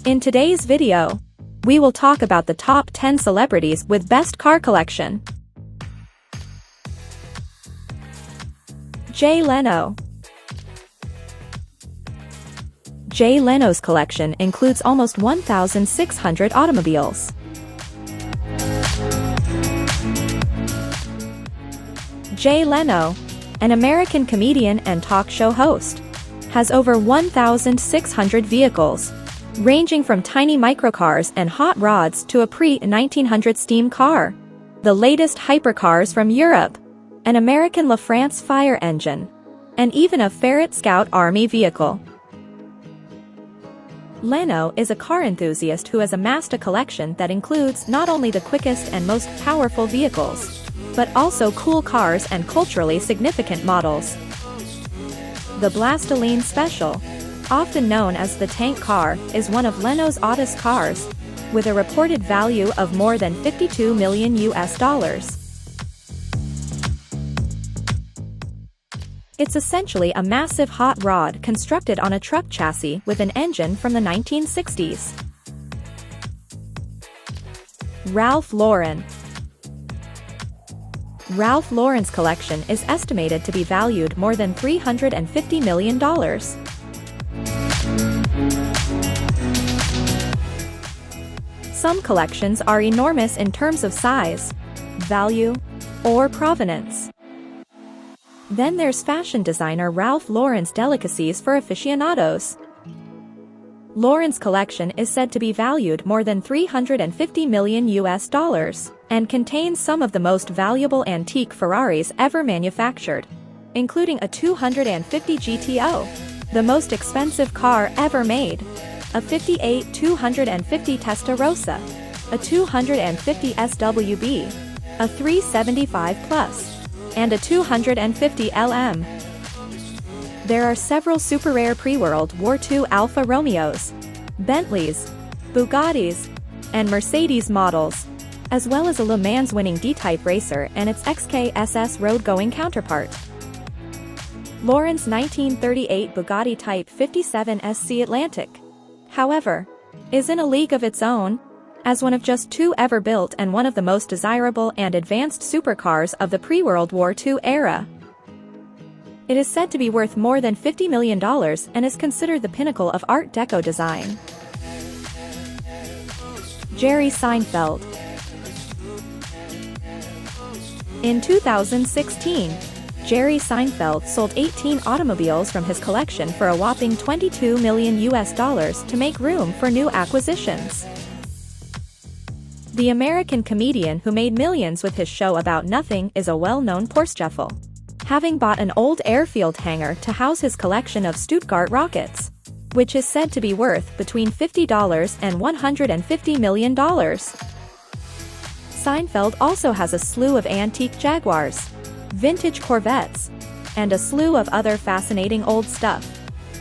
In today's video, we will talk about the top 10 celebrities with best car collection. Jay Leno. Jay Leno's collection includes almost 1,600 automobiles. Jay Leno, an American comedian and talk show host, has over 1,600 vehicles, ranging from tiny microcars and hot rods to a pre-1900 steam car, the latest hypercars from Europe, an American La France fire engine, and even a Ferret Scout Army vehicle. Leno is a car enthusiast who has amassed a collection that includes not only the quickest and most powerful vehicles, but also cool cars and culturally significant models. The Blastoline Special, often known as the tank car, is one of Leno's oddest cars, with a reported value of more than $52 million. It's essentially a massive hot rod constructed on a truck chassis with an engine from the 1960s. Ralph Lauren. Ralph Lauren's collection is estimated to be valued more than $350 million. Some collections are enormous in terms of size, value, or provenance. Then there's fashion designer Ralph Lauren's delicacies for aficionados. Lauren's collection is said to be valued more than $350 million and contains some of the most valuable antique Ferraris ever manufactured, including a 250 GTO, the most expensive car ever made, a 58 250 Testarossa, a 250 SWB, a 375 Plus, and a 250 LM. There are several super-rare pre-World War II Alfa Romeos, Bentleys, Bugattis, and Mercedes models, as well as a Le Mans winning D-Type racer and its XKSS road-going counterpart. Lauren's 1938 Bugatti Type 57 SC Atlantic, however, is in a league of its own, as one of just two ever built and one of the most desirable and advanced supercars of the pre-World War II era. It is said to be worth more than $50 million and is considered the pinnacle of Art Deco design. Jerry Seinfeld. In 2016, Jerry Seinfeld sold 18 automobiles from his collection for a whopping $22 million to make room for new acquisitions. The American comedian who made millions with his show About Nothing is a well-known Porsche, having bought an old airfield hangar to house his collection of Stuttgart rockets, which is said to be worth between $50 and $150 million. Seinfeld also has a slew of antique Jaguars, vintage Corvettes, and a slew of other fascinating old stuff,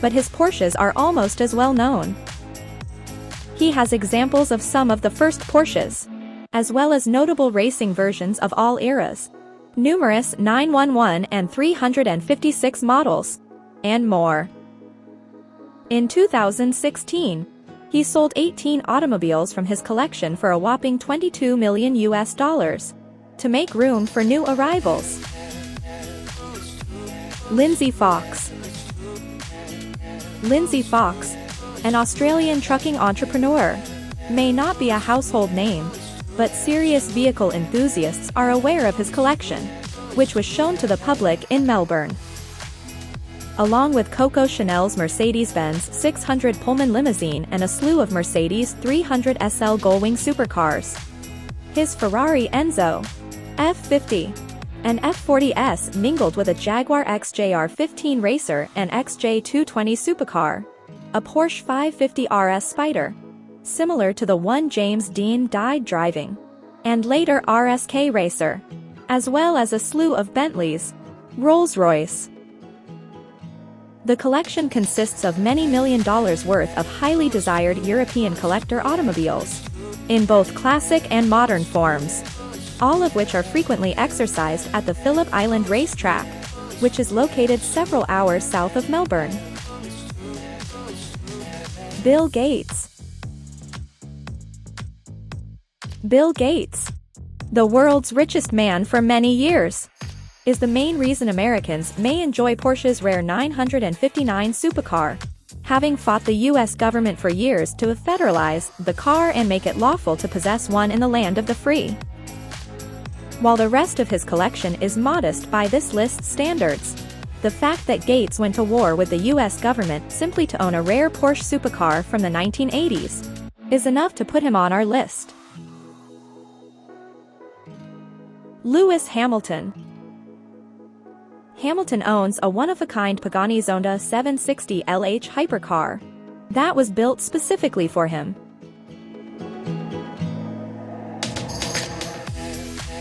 but his Porsches are almost as well known. He has examples of some of the first Porsches, as well as notable racing versions of all eras, numerous 911 and 356 models, and more. In 2016, he sold 18 automobiles from his collection for a whopping $22 million to make room for new arrivals. Lindsay Fox. Lindsay Fox, an Australian trucking entrepreneur, may not be a household name, but serious vehicle enthusiasts are aware of his collection, which was shown to the public in Melbourne. Along with Coco Chanel's Mercedes-Benz 600 Pullman limousine and a slew of Mercedes 300 SL Gullwing supercars, his Ferrari Enzo, F50, and F40S mingled with a Jaguar XJR15 Racer and XJ220 supercar, a Porsche 550 RS Spider, similar to the one James Dean died driving, and later RSK Racer, as well as a slew of Bentleys, Rolls-Royce. The collection consists of many $1 million worth of highly desired European collector automobiles, in both classic and modern forms, all of which are frequently exercised at the Phillip Island racetrack, which is located several hours south of Melbourne. Bill Gates. Bill Gates, the world's richest man for many years, is the main reason Americans may enjoy Porsche's rare 959 supercar, having fought the US government for years to federalize the car and make it lawful to possess one in the land of the free. While the rest of his collection is modest by this list's standards, the fact that Gates went to war with the US government simply to own a rare Porsche supercar from the 1980s is enough to put him on our list. Lewis Hamilton. Hamilton owns a one-of-a-kind Pagani Zonda 760 LH hypercar that was built specifically for him.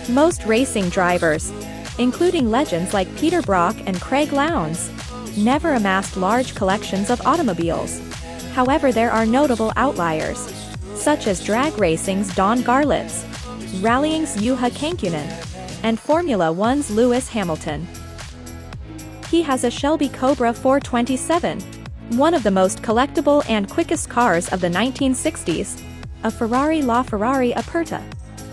Most racing drivers, including legends like Peter Brock and Craig Lowndes, never amassed large collections of automobiles. However, there are notable outliers, such as drag racing's Don Garlits, rallying's Juha Kankkunen, and Formula One's Lewis Hamilton. He has a Shelby Cobra 427, one of the most collectible and quickest cars of the 1960s, a Ferrari LaFerrari Aperta,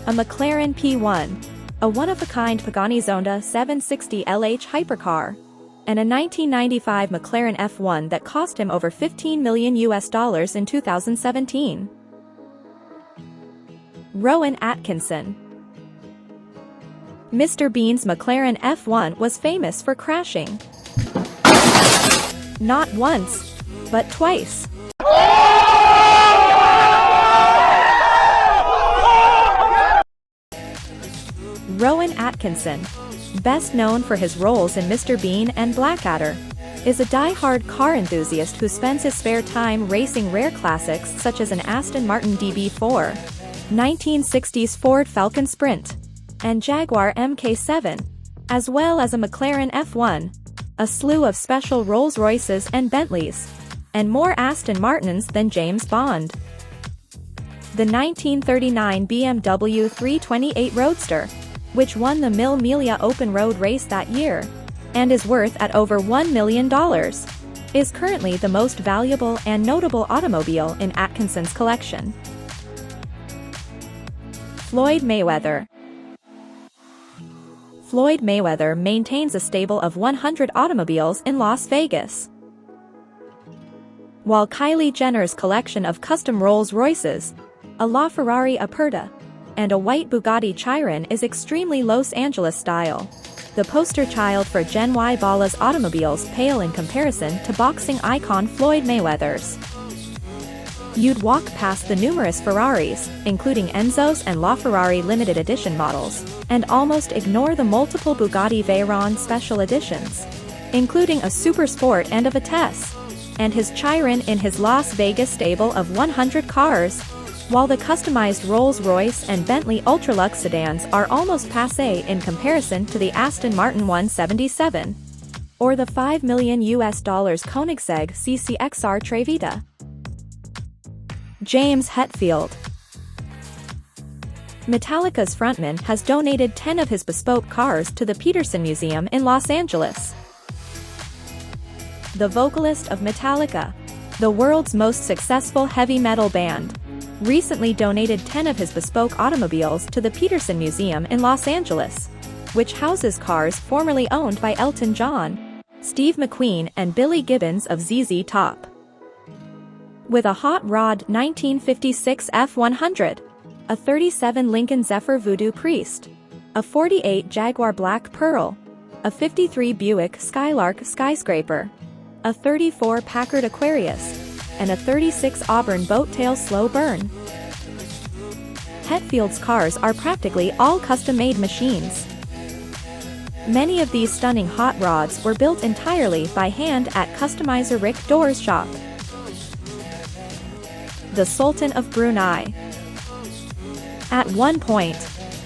a McLaren P1, a one-of-a-kind Pagani Zonda 760 LH hypercar, and a 1995 McLaren F1 that cost him over $15 million in 2017. Rowan Atkinson. Mr. Bean's McLaren F1 was famous for crashing. Not once, but twice. Rowan Atkinson, best known for his roles in Mr. Bean and Blackadder, is a die-hard car enthusiast who spends his spare time racing rare classics such as an Aston Martin DB4, 1960s Ford Falcon Sprint, and Jaguar MK7, as well as a McLaren F1, a slew of special Rolls-Royces and Bentleys, and more Aston Martins than James Bond. The 1939 BMW 328 Roadster, which won the Mille Miglia open road race that year, and is worth at over $1 million, is currently the most valuable and notable automobile in Atkinson's collection. Floyd Mayweather. Floyd Mayweather maintains a stable of 100 automobiles in Las Vegas. While Kylie Jenner's collection of custom Rolls-Royces, a LaFerrari Aperta, and a white Bugatti Chiron is extremely Los Angeles style, the poster child for Gen Y Bala's automobiles pale in comparison to boxing icon Floyd Mayweather's. You'd walk past the numerous Ferraris, including Enzos and LaFerrari limited edition models, and almost ignore the multiple Bugatti Veyron special editions, including a Super Sport and a Vitesse, and his Chiron in his Las Vegas stable of 100 cars, while the customized Rolls-Royce and Bentley Ultralux sedans are almost passé in comparison to the Aston Martin 177, or the $5 million Koenigsegg CCXR Trevita. James Hetfield. Metallica's frontman has donated 10 of his bespoke cars to the Peterson Museum in Los Angeles. The vocalist of Metallica, the world's most successful heavy metal band, recently donated 10 of his bespoke automobiles to the Peterson Museum in Los Angeles, which houses cars formerly owned by Elton John, Steve McQueen and Billy Gibbons of ZZ Top. With a hot rod 1956 F100, a 37 Lincoln Zephyr Voodoo Priest, a 48 Jaguar Black Pearl, a 53 Buick Skylark Skyscraper, a 34 Packard Aquarius, and a 36 Auburn Boattail Slow Burn. Hetfield's cars are practically all custom-made machines. Many of these stunning hot rods were built entirely by hand at customizer Rick Dorr's shop. The Sultan of Brunei. At one point,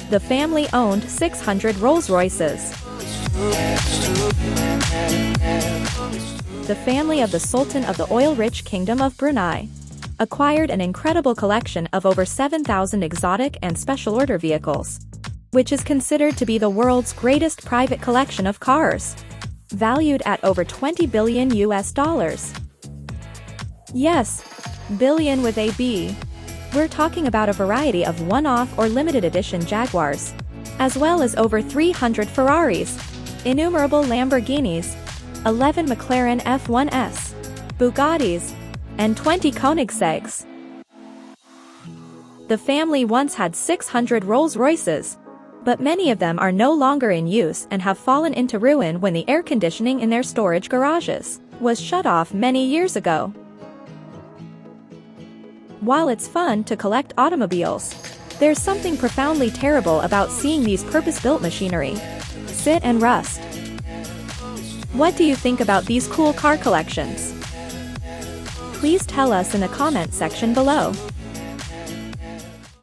the family owned 600 Rolls-Royces. The family of the Sultan of the oil-rich Kingdom of Brunei acquired an incredible collection of over 7,000 exotic and special-order vehicles, which is considered to be the world's greatest private collection of cars. valued at over 20 billion US dollars. Yes, billion with a B. We're talking about a variety of one-off or limited edition Jaguars, as well as over 300 Ferraris, innumerable Lamborghinis, 11 McLaren F1s, Bugattis, and 20 Koenigsegg's. The family once had 600 Rolls-Royces, but many of them are no longer in use and have fallen into ruin when the air conditioning in their storage garages was shut off many years ago. While it's fun to collect automobiles, there's something profoundly terrible about seeing these purpose-built machinery sit and rust. What do you think about these cool car collections? Please tell us in the comment section below.